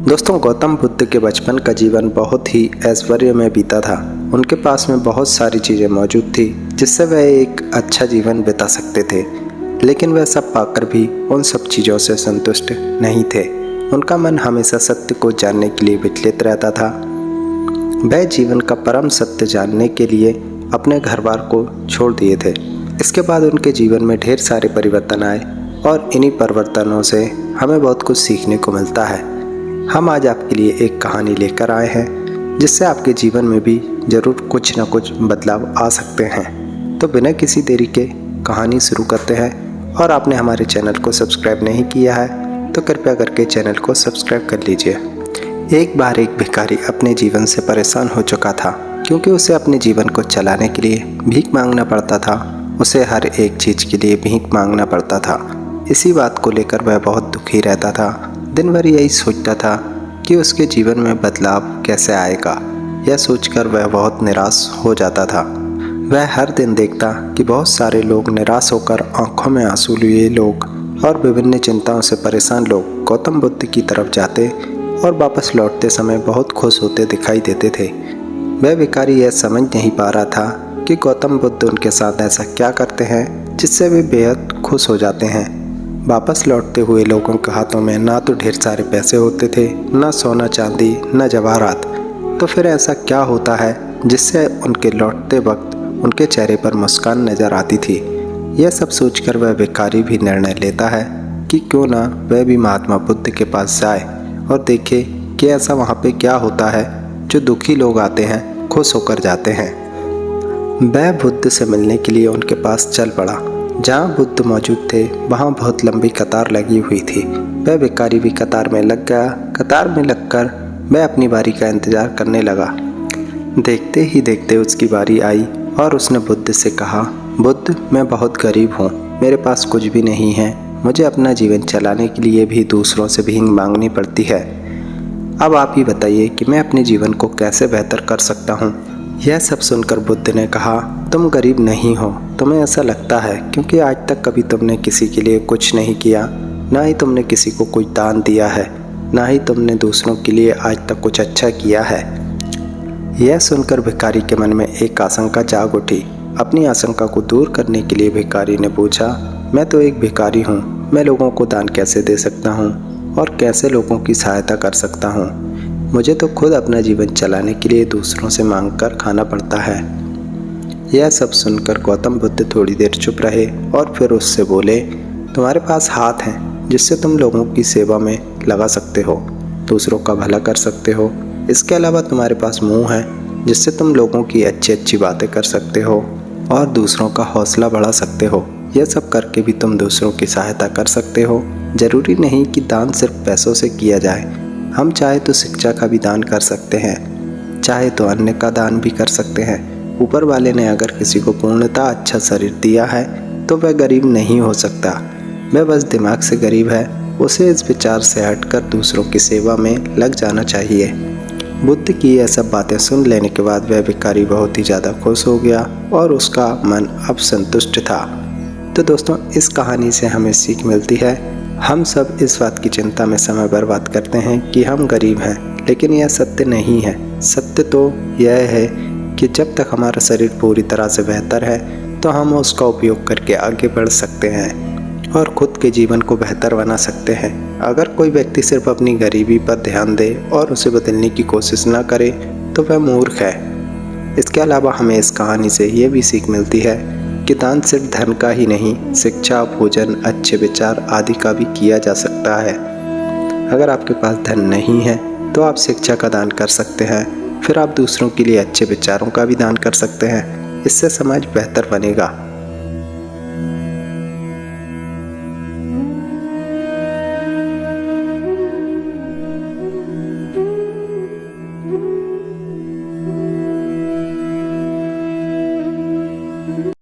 दोस्तों, गौतम बुद्ध के बचपन का जीवन बहुत ही ऐश्वर्य में बीता था। उनके पास में बहुत सारी चीज़ें मौजूद थी जिससे वह एक अच्छा जीवन बिता सकते थे, लेकिन वह सब पाकर भी उन सब चीज़ों से संतुष्ट नहीं थे। उनका मन हमेशा सत्य को जानने के लिए विचलित रहता था। वह जीवन का परम सत्य जानने के लिए अपने घर बार को छोड़ दिए थे। इसके बाद उनके जीवन में ढेर सारे परिवर्तन आए और इन्हीं परिवर्तनों से हमें बहुत कुछ सीखने को मिलता है। हम आज आपके लिए एक कहानी लेकर आए हैं जिससे आपके जीवन में भी ज़रूर कुछ न कुछ बदलाव आ सकते हैं। तो बिना किसी देरी के कहानी शुरू करते हैं। और आपने हमारे चैनल को सब्सक्राइब नहीं किया है तो कृपया करके चैनल को सब्सक्राइब कर लीजिए। एक बार एक भिखारी अपने जीवन से परेशान हो चुका था, क्योंकि उसे अपने जीवन को चलाने के लिए भीख मांगना पड़ता था। उसे हर एक चीज़ के लिए भीख मांगना पड़ता था। इसी बात को लेकर वह बहुत दुखी रहता था। दिन भर यही सोचता था कि उसके जीवन में बदलाव कैसे आएगा। यह सोचकर वह बहुत निराश हो जाता था। वह हर दिन देखता कि बहुत सारे लोग निराश होकर आंखों में आंसू लिए लोग और विभिन्न चिंताओं से परेशान लोग गौतम बुद्ध की तरफ जाते और वापस लौटते समय बहुत खुश होते दिखाई देते थे। वह भिखारी यह समझ नहीं पा रहा था कि गौतम बुद्ध उनके साथ ऐसा क्या करते हैं जिससे वे बेहद खुश हो जाते हैं। वापस लौटते हुए लोगों के हाथों में ना तो ढेर सारे पैसे होते थे, ना सोना चांदी, ना जवाहरात। तो फिर ऐसा क्या होता है जिससे उनके लौटते वक्त उनके चेहरे पर मुस्कान नज़र आती थी। यह सब सोचकर वह भिखारी भी निर्णय लेता है कि क्यों ना वह भी महात्मा बुद्ध के पास जाए और देखे कि ऐसा वहाँ पे क्या होता है जो दुखी लोग आते हैं खुश होकर जाते हैं। वह बुद्ध से मिलने के लिए उनके पास चल पड़ा। जहाँ बुद्ध मौजूद थे वहाँ बहुत लंबी कतार लगी हुई थी। वह भिखारी भी कतार में लग गया। कतार में लगकर वह अपनी बारी का इंतज़ार करने लगा। देखते ही देखते उसकी बारी आई और उसने बुद्ध से कहा, बुद्ध, मैं बहुत गरीब हूँ, मेरे पास कुछ भी नहीं है। मुझे अपना जीवन चलाने के लिए भी दूसरों से भीख मांगनी पड़ती है। अब आप ही बताइए कि मैं अपने जीवन को कैसे बेहतर कर सकता हूँ। यह सब सुनकर बुद्ध ने कहा, तुम गरीब नहीं हो, तुम्हें ऐसा लगता है क्योंकि आज तक कभी तुमने किसी के लिए कुछ नहीं किया, ना ही तुमने किसी को कुछ दान दिया है, ना ही तुमने दूसरों के लिए आज तक कुछ अच्छा किया है। यह सुनकर भिखारी के मन में एक आशंका जाग उठी। अपनी आशंका को दूर करने के लिए भिखारी ने पूछा, मैं तो एक भिखारी हूँ, मैं लोगों को दान कैसे दे सकता हूँ और कैसे लोगों की सहायता कर सकता हूँ। मुझे तो खुद अपना जीवन चलाने के लिए दूसरों से मांग कर खाना पड़ता है। यह सब सुनकर गौतम बुद्ध थोड़ी देर चुप रहे और फिर उससे बोले, तुम्हारे पास हाथ हैं जिससे तुम लोगों की सेवा में लगा सकते हो, दूसरों का भला कर सकते हो। इसके अलावा तुम्हारे पास मुंह है जिससे तुम लोगों की अच्छी अच्छी बातें कर सकते हो और दूसरों का हौसला बढ़ा सकते हो। यह सब करके भी तुम दूसरों की सहायता कर सकते हो। ज़रूरी नहीं कि दान सिर्फ पैसों से किया जाए। हम चाहे तो शिक्षा का भी दान कर सकते हैं, चाहे तो अन्न का दान भी कर सकते हैं। ऊपर वाले ने अगर किसी को पूर्णतः अच्छा शरीर दिया है तो वह गरीब नहीं हो सकता, वह बस दिमाग से गरीब है। उसे इस विचार से हटकर दूसरों की सेवा में लग जाना चाहिए। बुद्ध की यह सब बातें सुन लेने के बाद वह भिखारी बहुत ही ज़्यादा खुश हो गया और उसका मन अब संतुष्ट था। तो दोस्तों, इस कहानी से हमें सीख मिलती है। हम सब इस बात की चिंता में समय बर्बाद करते हैं कि हम गरीब हैं, लेकिन यह सत्य नहीं है। सत्य तो यह है कि जब तक हमारा शरीर पूरी तरह से बेहतर है तो हम उसका उपयोग करके आगे बढ़ सकते हैं और खुद के जीवन को बेहतर बना सकते हैं। अगर कोई व्यक्ति सिर्फ अपनी गरीबी पर ध्यान दे और उसे बदलने की कोशिश ना करे तो वह मूर्ख है। इसके अलावा हमें इस कहानी से ये भी सीख मिलती है कि दान सिर्फ धन का ही नहीं, शिक्षा, भोजन, अच्छे विचार आदि का भी किया जा सकता है। अगर आपके पास धन नहीं है तो आप शिक्षा का दान कर सकते हैं, फिर आप दूसरों के लिए अच्छे विचारों का भी दान कर सकते हैं। इससे समाज बेहतर बनेगा।